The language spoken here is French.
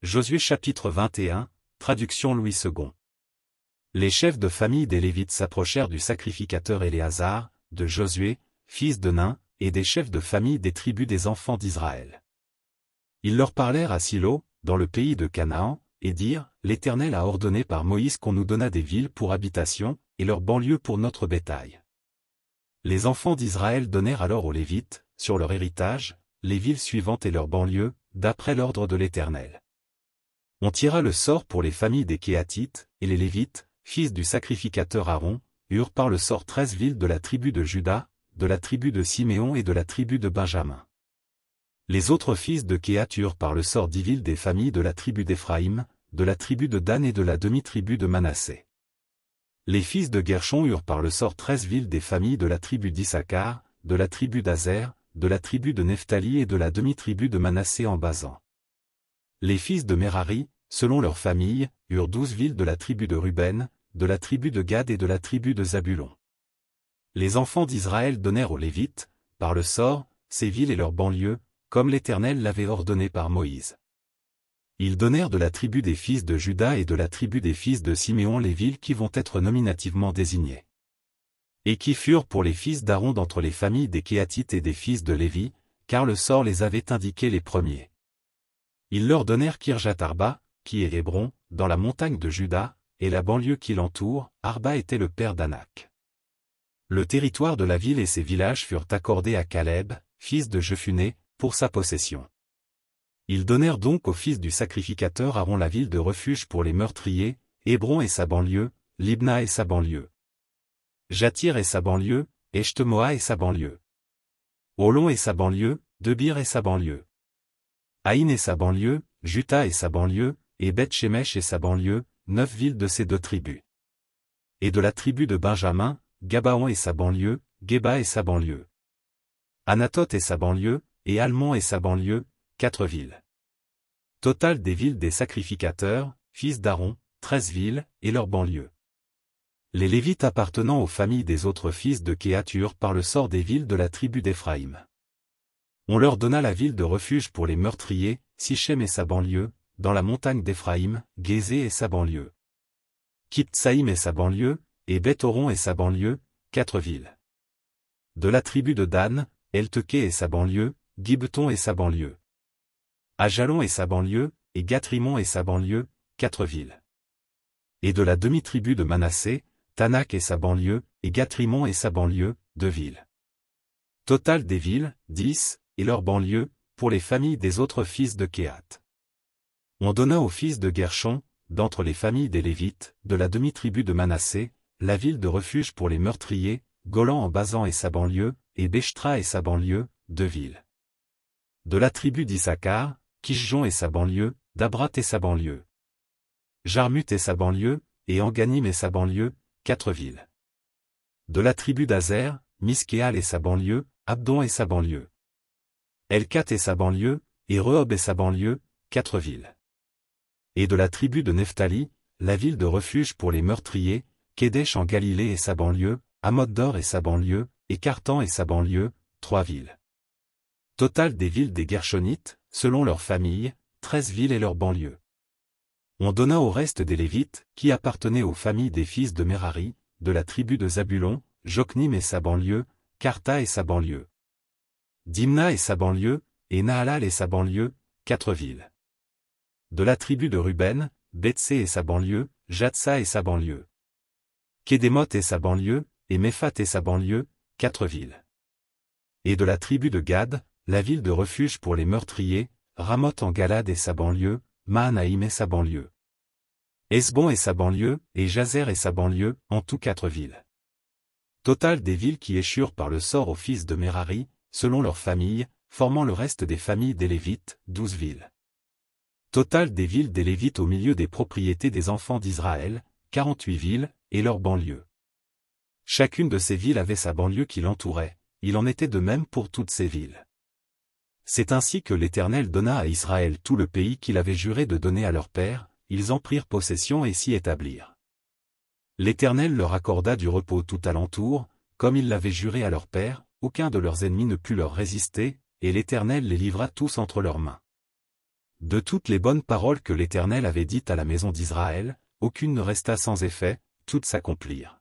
Josué chapitre 21, traduction Louis II. Les chefs de famille des Lévites s'approchèrent du sacrificateur Éléazar, de Josué, fils de Nun, et des chefs de famille des tribus des enfants d'Israël. Ils leur parlèrent à Silo, dans le pays de Canaan, et dirent, l'Éternel a ordonné par Moïse qu'on nous donnât des villes pour habitation, et leurs banlieues pour notre bétail. Les enfants d'Israël donnèrent alors aux Lévites, sur leur héritage, les villes suivantes et leurs banlieues, d'après l'ordre de l'Éternel. On tira le sort pour les familles des Kéhatites, et les Lévites, fils du sacrificateur Aaron, eurent par le sort 13 villes de la tribu de Juda, de la tribu de Siméon et de la tribu de Benjamin. Les autres fils de Kéhat eurent par le sort 10 villes des familles de la tribu d'Éphraïm, de la tribu de Dan et de la demi-tribu de Manassé. Les fils de Guershon eurent par le sort 13 villes des familles de la tribu d'Issachar, de la tribu d'Azer, de la tribu de Nephtali et de la demi-tribu de Manassé en Basan. Les fils de Merari, selon leurs familles, eurent 12 villes de la tribu de Ruben, de la tribu de Gad et de la tribu de Zabulon. Les enfants d'Israël donnèrent aux Lévites, par le sort, ces villes et leurs banlieues, comme l'Éternel l'avait ordonné par Moïse. Ils donnèrent de la tribu des fils de Juda et de la tribu des fils de Siméon les villes qui vont être nominativement désignées. Et qui furent pour les fils d'Aaron d'entre les familles des Kéhatites et des fils de Lévi, car le sort les avait indiqués les premiers. Ils leur donnèrent Kirjat Arba, qui est Hébron, dans la montagne de Juda, et la banlieue qui l'entoure. Arba était le père d'Anak. Le territoire de la ville et ses villages furent accordés à Caleb, fils de Jephuné, pour sa possession. Ils donnèrent donc aux fils du sacrificateur Aaron la ville de refuge pour les meurtriers, Hébron et sa banlieue, Libna et sa banlieue, Jatir et sa banlieue, Eshtemoa et sa banlieue, Olon et sa banlieue, Debir et sa banlieue, Aïn et sa banlieue, Juta et sa banlieue, et Beth-Shemesh et sa banlieue, 9 villes de ces deux tribus. Et de la tribu de Benjamin, Gabaon et sa banlieue, Geba et sa banlieue, Anatot et sa banlieue, et Almon et sa banlieue, 4 villes. Total des villes des sacrificateurs, fils d'Aaron, 13 villes, et leurs banlieues. Les Lévites appartenant aux familles des autres fils de Kéhat eurent par le sort des villes de la tribu d'Éphraïm. On leur donna la ville de refuge pour les meurtriers, Sichem et sa banlieue, dans la montagne d'Éphraïm, Gézé et sa banlieue, Kiptsaïm et sa banlieue, et Beth-Horon et sa banlieue, 4 villes. De la tribu de Dan, Elteké et sa banlieue, Gibbeton et sa banlieue, Ajalon et sa banlieue, et Gathrimon et sa banlieue, 4 villes. Et de la demi-tribu de Manassé, Tanak et sa banlieue, et Gathrimon et sa banlieue, 2 villes. Total des villes, 10, et leurs banlieues, pour les familles des autres fils de Kéhat. On donna aux fils de Guershon, d'entre les familles des Lévites, de la demi-tribu de Manassé, la ville de refuge pour les meurtriers, Golan en Basan et sa banlieue, et Béchtra et sa banlieue, 2 villes. De la tribu d'Issachar, Kishjon et sa banlieue, Dabrat et sa banlieue, Jarmut et sa banlieue, et Anganim et sa banlieue, 4 villes. De la tribu d'Azer, Miskéal et sa banlieue, Abdon et sa banlieue, Elkat et sa banlieue, et Rehob et sa banlieue, 4 villes. Et de la tribu de Nephtali, la ville de refuge pour les meurtriers, Kédesh en Galilée et sa banlieue, Amod-Dor et sa banlieue, et Kartan et sa banlieue, 3 villes. Total des villes des Gershonites, selon leurs familles, 13 villes et leurs banlieues. On donna au reste des Lévites, qui appartenaient aux familles des fils de Merari, de la tribu de Zabulon, Joknim et sa banlieue, Karta et sa banlieue, Dimna et sa banlieue, et Nahalal et sa banlieue, 4 villes. De la tribu de Ruben, Betsé et sa banlieue, Jatsa et sa banlieue, Kédémoth et sa banlieue, et Mephat et sa banlieue, 4 villes. Et de la tribu de Gad, la ville de refuge pour les meurtriers, Ramoth en Galad et sa banlieue, Mahanaïm et sa banlieue, Esbon et sa banlieue, et Jazer et sa banlieue, en tout 4 villes. Total des villes qui échurent par le sort aux fils de Merari, selon leurs familles, formant le reste des familles des Lévites, 12 villes. Total des villes des Lévites au milieu des propriétés des enfants d'Israël, 48 villes, et leurs banlieues. Chacune de ces villes avait sa banlieue qui l'entourait, il en était de même pour toutes ces villes. C'est ainsi que l'Éternel donna à Israël tout le pays qu'il avait juré de donner à leur père, ils en prirent possession et s'y établirent. L'Éternel leur accorda du repos tout alentour, comme il l'avait juré à leur père, aucun de leurs ennemis ne put leur résister, et l'Éternel les livra tous entre leurs mains. De toutes les bonnes paroles que l'Éternel avait dites à la maison d'Israël, aucune ne resta sans effet, toutes s'accomplirent.